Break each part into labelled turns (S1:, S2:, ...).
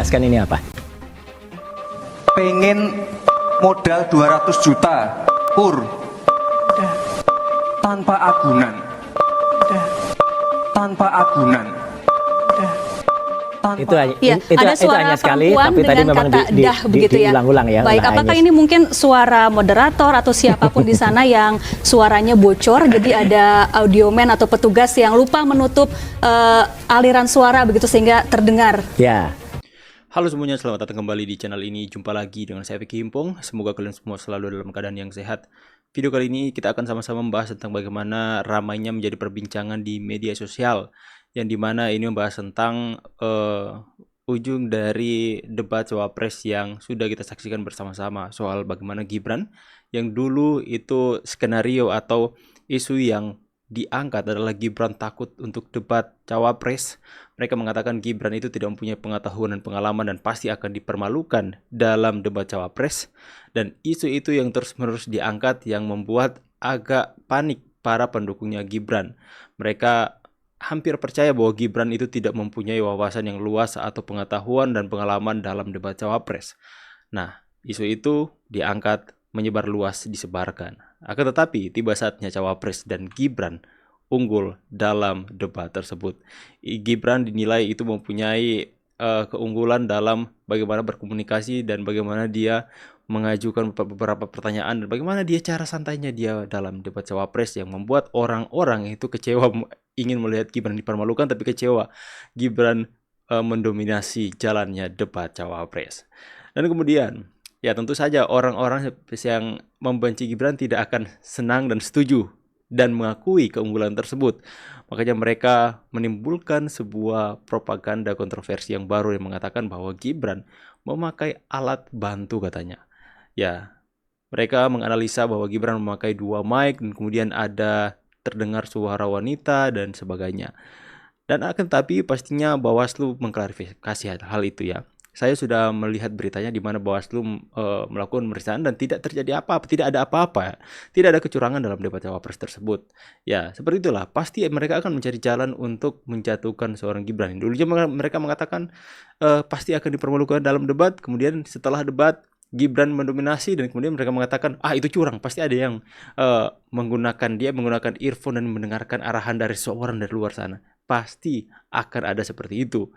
S1: jelaskan ini apa?
S2: Pengen modal 200 juta pur tanpa agunan. Tanpa agunan.
S1: Itu hanya,
S3: ya, ada suara
S1: hanya sekali,
S3: perempuan
S1: tapi tadi
S3: dengan
S1: memang
S3: kata dah begitu ya.
S1: diulang-ulang ya.
S3: Baik, apakah ini mungkin suara moderator atau siapapun di sana yang suaranya bocor, jadi ada audioman atau petugas yang lupa menutup aliran suara begitu sehingga terdengar?
S1: Ya.
S4: Halo semuanya, selamat datang kembali di channel ini. Jumpa lagi dengan saya Vicky Himpong. Semoga kalian semua selalu dalam keadaan yang sehat. Video kali ini kita akan sama-sama membahas tentang bagaimana ramainya menjadi perbincangan di media sosial, yang dimana ini membahas tentang ujung dari debat cawapres yang sudah kita saksikan bersama-sama, soal bagaimana Gibran yang dulu itu skenario atau isu yang diangkat adalah Gibran takut untuk debat cawapres. Mereka mengatakan Gibran itu tidak mempunyai pengetahuan dan pengalaman dan pasti akan dipermalukan dalam debat cawapres. Dan isu itu yang terus-menerus diangkat yang membuat agak panik para pendukungnya Gibran. Mereka hampir percaya bahwa Gibran itu tidak mempunyai wawasan yang luas atau pengetahuan dan pengalaman dalam debat cawapres. Nah, isu itu diangkat, menyebar luas, disebarkan. Akan tetapi, tiba saatnya cawapres dan Gibran unggul dalam debat tersebut. Gibran dinilai itu mempunyai keunggulan dalam bagaimana berkomunikasi dan bagaimana dia mengajukan beberapa pertanyaan dan bagaimana dia cara santainya dia dalam debat cawapres yang membuat orang-orang itu kecewa, ingin melihat Gibran dipermalukan tapi kecewa Gibran mendominasi jalannya debat cawapres. Dan kemudian ya tentu saja orang-orang yang membenci Gibran tidak akan senang dan setuju dan mengakui keunggulan tersebut. Makanya mereka menimbulkan sebuah propaganda kontroversi yang baru yang mengatakan bahwa Gibran memakai alat bantu katanya. Ya, mereka menganalisa bahwa Gibran memakai 2 mic dan kemudian ada terdengar suara wanita dan sebagainya. Dan akan tapi pastinya Bawaslu mengklarifikasi hal itu ya. Saya sudah melihat beritanya di mana Bawaslu melakukan pemeriksaan dan tidak terjadi apa-apa, tidak ada apa-apa, tidak ada kecurangan dalam debat cawapres tersebut. Ya, seperti itulah. Pasti mereka akan mencari jalan untuk menjatuhkan seorang Gibran. Dulunya mereka mengatakan pasti akan dipermalukan dalam debat, kemudian setelah debat Gibran mendominasi dan kemudian mereka mengatakan itu curang, pasti ada yang menggunakan earphone dan mendengarkan arahan dari seorang dari luar sana. Pasti akan ada seperti itu.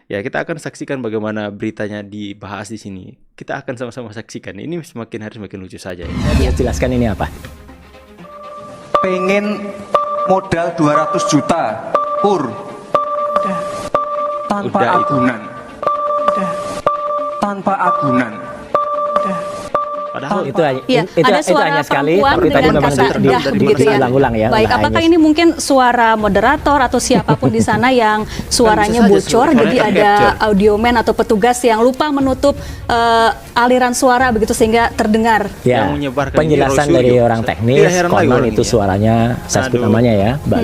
S4: Ya, kita akan saksikan bagaimana beritanya dibahas di sini. Kita akan sama-sama saksikan. Ini semakin hari semakin lucu saja.
S1: Saya jelaskan ini apa?
S2: Pengen modal 200 juta pur tanpa agunan. Tanpa agunan.
S4: Padahal
S1: itu hanya,
S3: ya, ada suara
S1: hanya sekali,
S3: perempuan
S1: tapi tadi
S3: dengan
S1: memang
S3: kata dah begitu ya.
S1: diulang-ulang ya.
S3: Baik, apakah ini mungkin suara moderator atau siapapun di sana yang suaranya bocor, jadi ada audioman atau petugas yang lupa menutup aliran suara begitu sehingga terdengar?
S1: Ya, penjelasan dari orang teknis, konon itu suaranya, saya sebut namanya ya, Mbak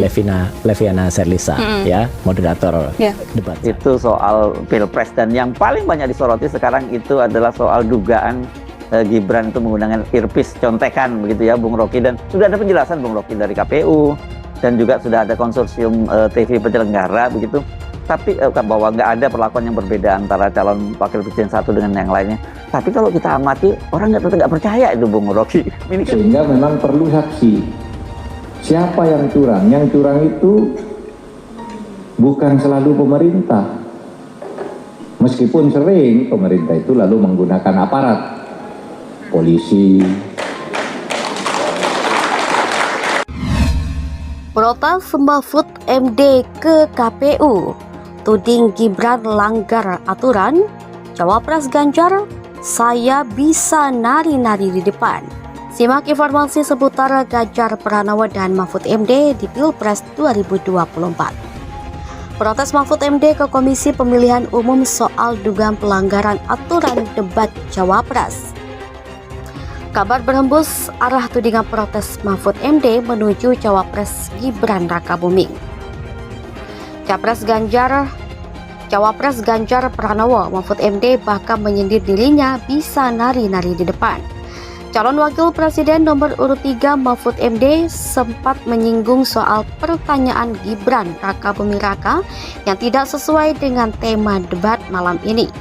S1: Leviana Serlisa, ya, moderator debat.
S5: Itu soal pilpres, dan yang paling banyak disoroti sekarang itu adalah soal dugaan Gibran itu menggunakan earpiece contekan begitu ya, Bung Rocky, dan sudah ada penjelasan Bung Rocky dari KPU dan juga sudah ada konsorsium TV penyelenggara begitu, tapi bahwa nggak ada perlakuan yang berbeda antara calon wakil presiden satu dengan yang lainnya. Tapi kalau kita amati, orang nggak percaya itu Bung Rocky.
S6: Sehingga memang perlu saksi. Siapa yang curang? Yang curang itu bukan selalu pemerintah, meskipun sering pemerintah itu lalu menggunakan aparat polisi.
S7: Protes Mahfud MD ke KPU, tuding Gibran langgar aturan, Cawapres Ganjar, saya bisa nari-nari di depan. Simak informasi seputar Ganjar Pranowo dan Mahfud MD di Pilpres 2024. Protes Mahfud MD ke Komisi Pemilihan Umum soal dugaan pelanggaran aturan debat Cawapres. Kabar berhembus arah tudingan protes Mahfud MD menuju Cawapres Gibran Rakabuming. Cawapres Ganjar Pranowo Mahfud MD bahkan menyindir dirinya bisa nari-nari di depan. Calon Wakil Presiden nomor urut 3 Mahfud MD sempat menyinggung soal pertanyaan Gibran Rakabuming Raka yang tidak sesuai dengan tema debat malam ini.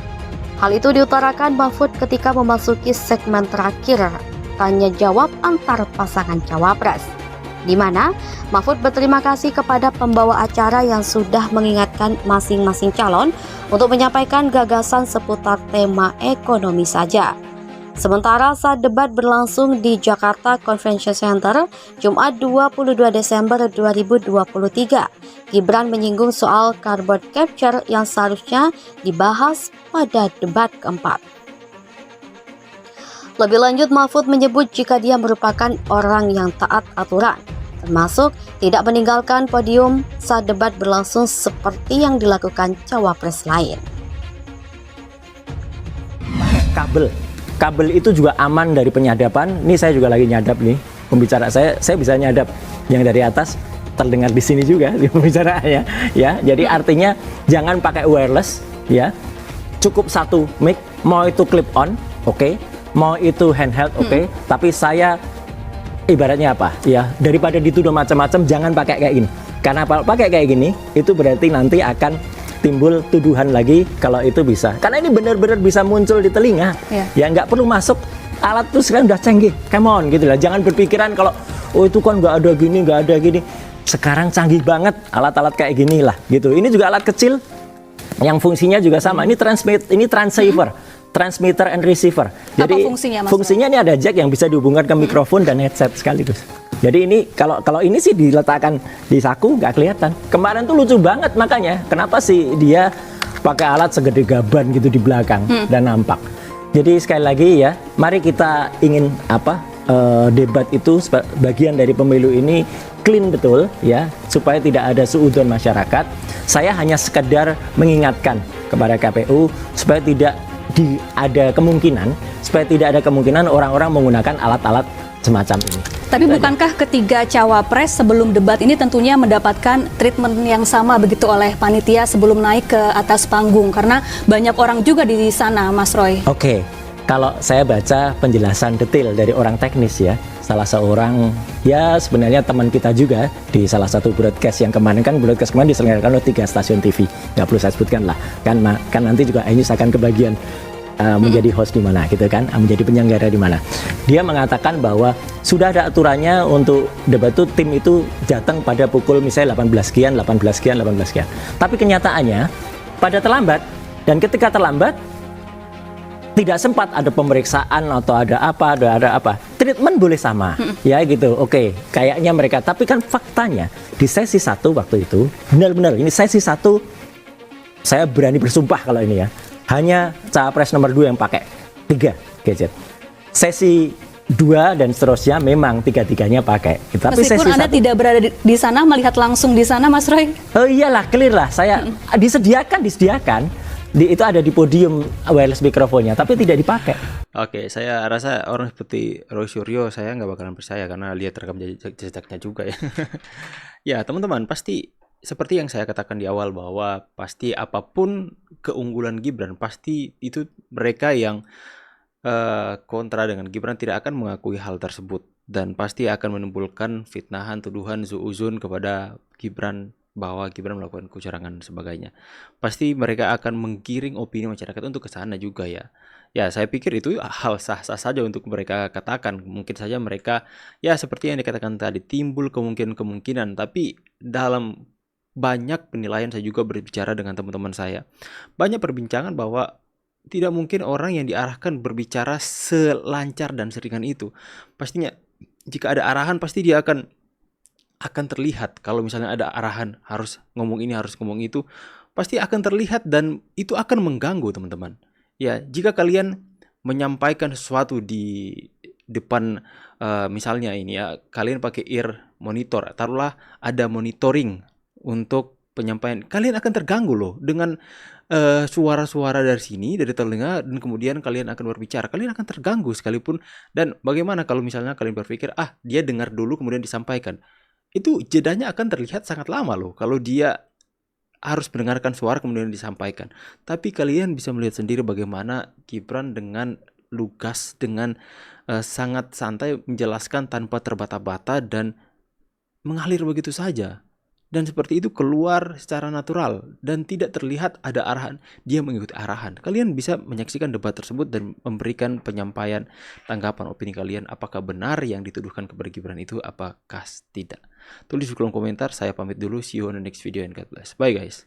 S7: Hal itu diutarakan Mahfud ketika memasuki segmen terakhir tanya jawab antar pasangan cawapres, di mana Mahfud berterima kasih kepada pembawa acara yang sudah mengingatkan masing-masing calon untuk menyampaikan gagasan seputar tema ekonomi saja. Sementara saat debat berlangsung di Jakarta Convention Center, Jumat 22 Desember 2023, Gibran menyinggung soal carbon capture yang seharusnya dibahas pada debat keempat. Lebih lanjut, Mahfud menyebut jika dia merupakan orang yang taat aturan, termasuk tidak meninggalkan podium saat debat berlangsung seperti yang dilakukan cawapres lain.
S1: Kabel itu juga aman dari penyadapan. Ini saya juga lagi nyadap nih, pembicara saya bisa nyadap yang dari atas terdengar di sini juga di pembicaraannya, ya. Jadi artinya jangan pakai wireless, ya. Cukup satu mic, mau itu clip on, oke. Mau itu handheld, oke. Tapi saya ibaratnya apa? Ya, daripada dituduh macam-macam, jangan pakai kayak gini. Karena kalau pakai kayak gini, itu berarti nanti akan timbul tuduhan lagi kalau itu bisa. Karena ini benar-benar bisa muncul di telinga. Ya nggak perlu masuk. Alat tuh sekarang udah canggih. Come on gitu lah. Jangan berpikiran kalau oh itu kan nggak ada gini, nggak ada gini. Sekarang canggih banget alat-alat kayak gini lah gitu. Ini juga alat kecil yang fungsinya juga sama. Ini transceiver. Transmitter and receiver. Jadi
S3: apa fungsinya, Mas?
S1: Fungsinya ini ada jack yang bisa dihubungkan ke mikrofon dan headset sekaligus. Jadi ini kalau ini sih diletakkan di saku nggak kelihatan. Kemarin tuh lucu banget makanya. Kenapa sih dia pakai alat segede gaban gitu di belakang dan nampak. Jadi sekali lagi ya, mari kita ingin debat itu bagian dari pemilu ini clean betul ya, supaya tidak ada suudzon masyarakat. Saya hanya sekedar mengingatkan kepada KPU supaya tidak ada kemungkinan orang-orang menggunakan alat-alat semacam ini.
S3: Tapi bukankah ketiga cawapres sebelum debat ini tentunya mendapatkan treatment yang sama begitu oleh panitia sebelum naik ke atas panggung? Karena banyak orang juga di sana, Mas Roy.
S1: Oke, kalau saya baca penjelasan detail dari orang teknis ya, salah seorang ya sebenarnya teman kita juga di salah satu broadcast yang kemarin diselenggarakan oleh 3 stasiun TV, nggak perlu saya sebutkan lah, kan nanti juga Ainus akan kebagian menjadi host di mana gitu kan, menjadi penyelenggara di mana. Dia mengatakan bahwa sudah ada aturannya untuk debat itu, tim itu datang pada pukul misalnya 18 sekian. Tapi kenyataannya pada terlambat, dan ketika terlambat tidak sempat ada pemeriksaan atau ada apa. Treatment boleh sama, ya gitu. Oke, kayaknya mereka. Tapi kan faktanya di sesi 1 waktu itu benar-benar ini sesi 1 saya berani bersumpah kalau ini ya. Hanya cawapres nomor 2 yang pakai 3 gadget. Sesi 2 dan seterusnya memang tiga-tiganya pakai. Tapi
S3: meskipun Anda tidak berada di sana, melihat langsung di sana, Mas Roy?
S1: Oh iyalah, clear lah. Saya disediakan. Itu ada di podium wireless mikrofonnya, tapi tidak dipakai.
S4: Oke, saya rasa orang seperti Roy Suryo saya nggak bakalan percaya karena lihat rekam jejaknya juga ya. Ya teman-teman, pasti seperti yang saya katakan di awal bahwa pasti apapun keunggulan Gibran, pasti itu mereka yang kontra dengan Gibran tidak akan mengakui hal tersebut, dan pasti akan menimbulkan fitnahan, tuduhan, suuzon kepada Gibran bahwa Gibran melakukan kecurangan dan sebagainya. Pasti mereka akan menggiring opini masyarakat untuk ke sana juga ya. Ya, saya pikir itu hal sah-sah saja untuk mereka katakan. Mungkin saja mereka ya seperti yang dikatakan tadi timbul kemungkinan, tapi dalam banyak penilaian saya juga berbicara dengan teman-teman saya. Banyak perbincangan bahwa tidak mungkin orang yang diarahkan berbicara selancar dan seringan itu. Pastinya jika ada arahan pasti dia akan terlihat. Kalau misalnya ada arahan harus ngomong ini, harus ngomong itu, pasti akan terlihat dan itu akan mengganggu teman-teman. Ya, jika kalian menyampaikan sesuatu di depan misalnya ini ya, kalian pakai ear monitor, taruhlah ada monitoring untuk penyampaian, kalian akan terganggu loh dengan suara-suara dari sini, dari telinga, dan kemudian kalian akan berbicara, kalian akan terganggu sekalipun. Dan bagaimana kalau misalnya kalian berpikir, dia dengar dulu kemudian disampaikan, itu jedanya akan terlihat sangat lama loh kalau dia harus mendengarkan suara kemudian disampaikan. Tapi kalian bisa melihat sendiri bagaimana Gibran dengan lugas, dengan sangat santai menjelaskan tanpa terbata-bata dan mengalir begitu saja. Dan seperti itu keluar secara natural dan tidak terlihat ada arahan. Dia mengikuti arahan. Kalian bisa menyaksikan debat tersebut dan memberikan penyampaian tanggapan opini kalian. Apakah benar yang dituduhkan kepada Gibran itu, apakah tidak? Tulis di kolom komentar. Saya pamit dulu. See you on the next video and God bless. Bye guys.